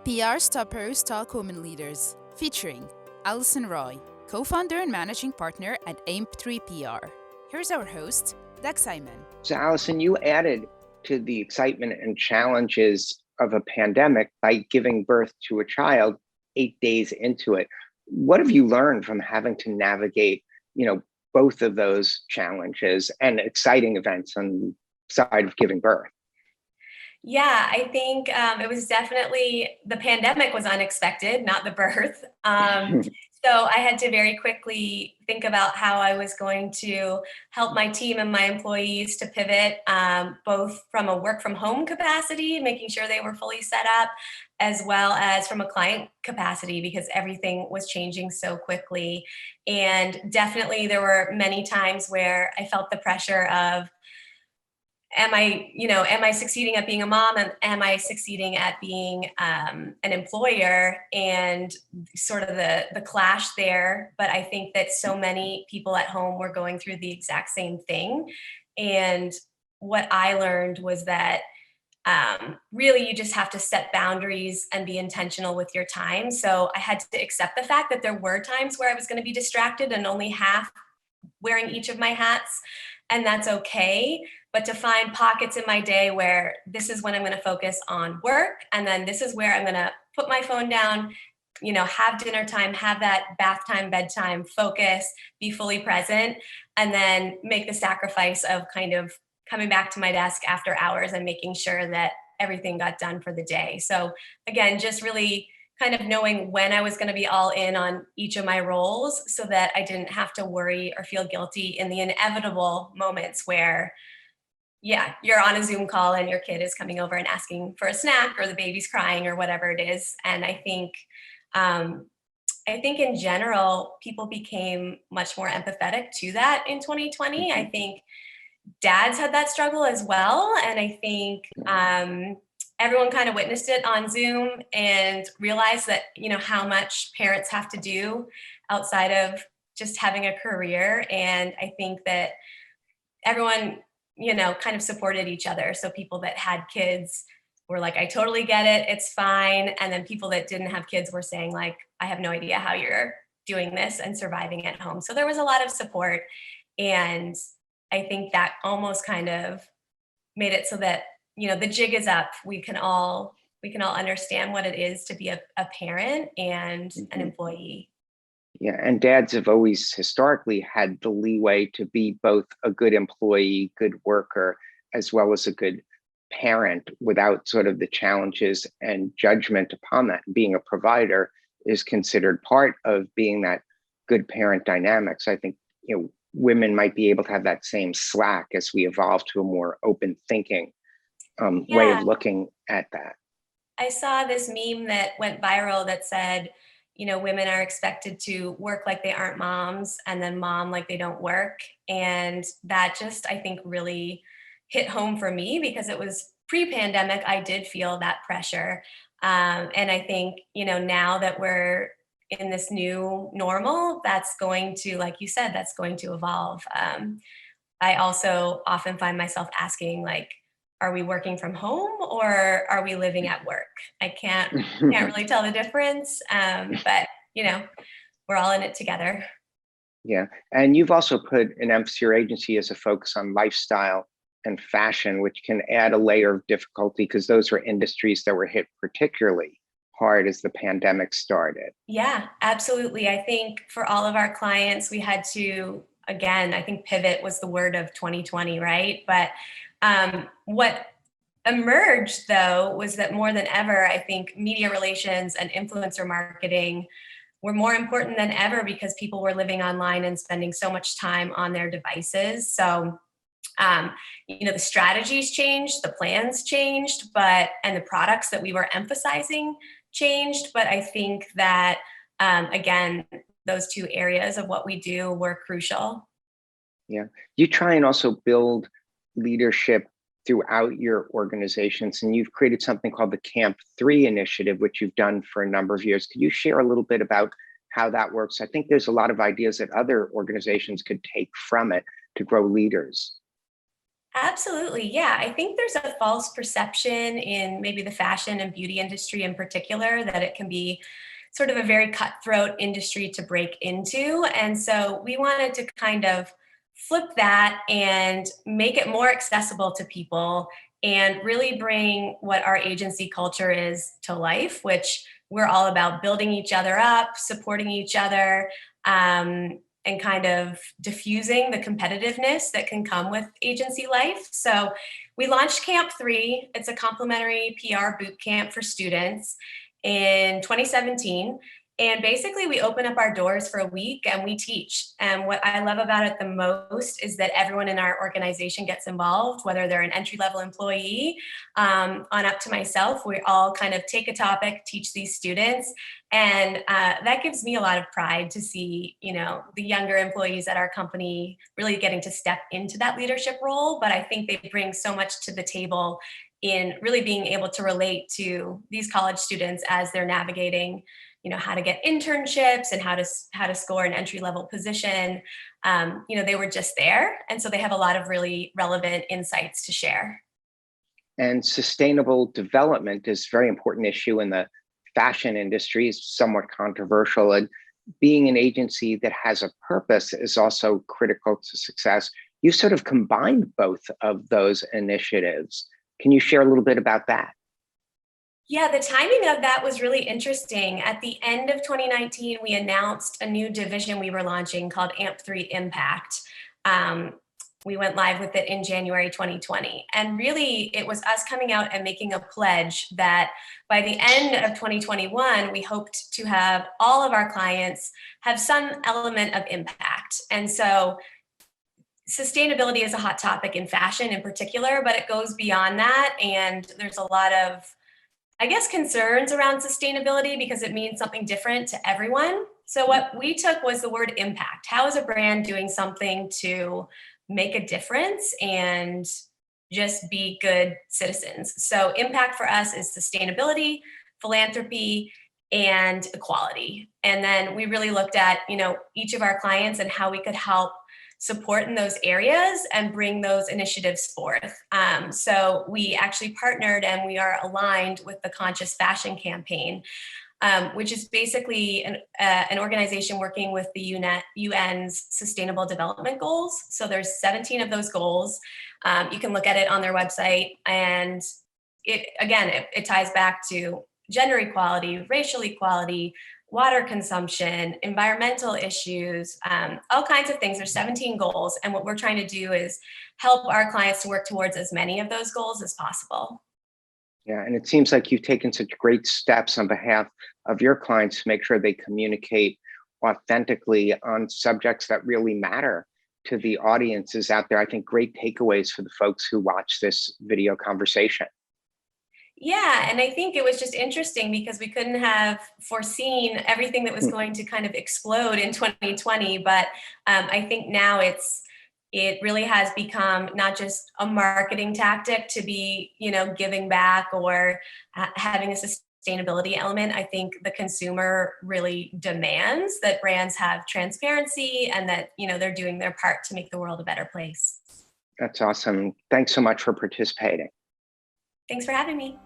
PR Stoppers Talk Women Leaders, featuring Alyson Roy, co-founder and managing partner at AMP3 PR. Here's our host, Doug Simon. So Alyson, you added to the excitement and challenges of a pandemic by giving birth to a child 8 days into it. What have you learned from having to navigate, both of those challenges and exciting events on the side of giving birth? Yeah, I think it was definitely, the pandemic was unexpected, not the birth. So I had to very quickly think about how I was going to help my team and my employees to pivot, both from a work from home capacity, making sure they were fully set up, as well as from a client capacity, because everything was changing so quickly. And definitely there were many times where I felt the pressure of, am I succeeding at being a mom, and am I succeeding at being an employer, and sort of the clash there. But I think that so many people at home were going through the exact same thing. And what I learned was that really you just have to set boundaries and be intentional with your time. So I had to accept the fact that there were times where I was going to be distracted and only half wearing each of my hats, and that's okay. But to find pockets in my day where this is when I'm going to focus on work, and then this is where I'm going to put my phone down, have dinner time, have that bath time, bedtime, focus, be fully present, and then make the sacrifice of kind of coming back to my desk after hours and making sure that everything got done for the day. So again, just really kind of knowing when I was going to be all in on each of my roles, so that I didn't have to worry or feel guilty in the inevitable moments where, yeah, you're on a Zoom call and your kid is coming over and asking for a snack, or the baby's crying, or whatever it is. And I think in general, people became much more empathetic to that in 2020. I think dads had that struggle as well. And I think everyone kind of witnessed it on Zoom and realized that, how much parents have to do outside of just having a career. And I think that everyone, kind of supported each other. So people that had kids were like, I totally get it, it's fine. And then people that didn't have kids were saying, like, I have no idea how you're doing this and surviving at home. So there was a lot of support. And I think that almost kind of made it so that, the jig is up. We can all understand what it is to be a parent and an employee. Yeah, and dads have always historically had the leeway to be both a good employee, good worker, as well as a good parent, without sort of the challenges and judgment upon that. Being a provider is considered part of being that good parent dynamic. So I think, women might be able to have that same slack as we evolve to a more open thinking way of looking at that. I saw this meme that went viral that said, women are expected to work like they aren't moms, and then mom like they don't work. And that just, I think, really hit home for me, because it was pre-pandemic. I did feel that pressure. And I think, now that we're in this new normal, that's going to, like you said, that's going to evolve. I also often find myself asking, like, are we working from home or are we living at work? I can't really tell the difference. But we're all in it together. Yeah. And you've also put an emphasis, your agency as a focus on lifestyle and fashion, which can add a layer of difficulty, because those were industries that were hit particularly hard as the pandemic started. Yeah, absolutely. I think for all of our clients, we had to, again, I think pivot was the word of 2020, right? But what emerged, though, was that more than ever, I think media relations and influencer marketing were more important than ever, because people were living online and spending so much time on their devices. So, the strategies changed, the plans changed, and the products that we were emphasizing changed. But I think that, again, those two areas of what we do were crucial. Yeah. You try and also build leadership throughout your organizations, and you've created something called the AMP3 initiative, which you've done for a number of years. Could you share a little bit about how that works? I think there's a lot of ideas that other organizations could take from it to grow leaders. Absolutely. Yeah. I think there's a false perception in maybe the fashion and beauty industry in particular that it can be sort of a very cutthroat industry to break into. And so we wanted to kind of flip that and make it more accessible to people and really bring what our agency culture is to life, which we're all about building each other up, supporting each other, and kind of diffusing the competitiveness that can come with agency life. So we launched AMP3. It's a complimentary PR boot camp for students in 2017. And basically, we open up our doors for a week and we teach. And what I love about it the most is that everyone in our organization gets involved, whether they're an entry level employee on up to myself. We all kind of take a topic, teach these students. And that gives me a lot of pride to see, the younger employees at our company really getting to step into that leadership role. But I think they bring so much to the table in really being able to relate to these college students as they're navigating how to get internships and how to score an entry level position. They were just there, and so they have a lot of really relevant insights to share. And sustainable development is a very important issue in the fashion industry. Is somewhat controversial, and being an agency that has a purpose is also critical to success. You sort of combined both of those initiatives. Can you share a little bit about that? Yeah, the timing of that was really interesting. At the end of 2019, we announced a new division we were launching called AMP3 Impact. We went live with it in January 2020. And really, it was us coming out and making a pledge that by the end of 2021, we hoped to have all of our clients have some element of impact. And so sustainability is a hot topic in fashion in particular, but it goes beyond that. And there's a lot of concerns around sustainability because it means something different to everyone. So what we took was the word impact. How is a brand doing something to make a difference and just be good citizens? So impact for us is sustainability, philanthropy, and equality. And then we really looked at, each of our clients and how we could help support in those areas and bring those initiatives forth. So we actually partnered and we are aligned with the Conscious Fashion Campaign, which is basically an organization working with the UN's Sustainable Development Goals. So there's 17 of those goals. You can look at it on their website, and it ties back to gender equality, racial equality, water consumption, environmental issues, all kinds of things. There's 17 goals. And what we're trying to do is help our clients to work towards as many of those goals as possible. Yeah, and it seems like you've taken such great steps on behalf of your clients to make sure they communicate authentically on subjects that really matter to the audiences out there. I think great takeaways for the folks who watch this video conversation. Yeah, and I think it was just interesting because we couldn't have foreseen everything that was going to kind of explode in 2020. But I think now it really has become not just a marketing tactic to be, giving back or having a sustainability element. I think the consumer really demands that brands have transparency and that, they're doing their part to make the world a better place. That's awesome. Thanks so much for participating. Thanks for having me.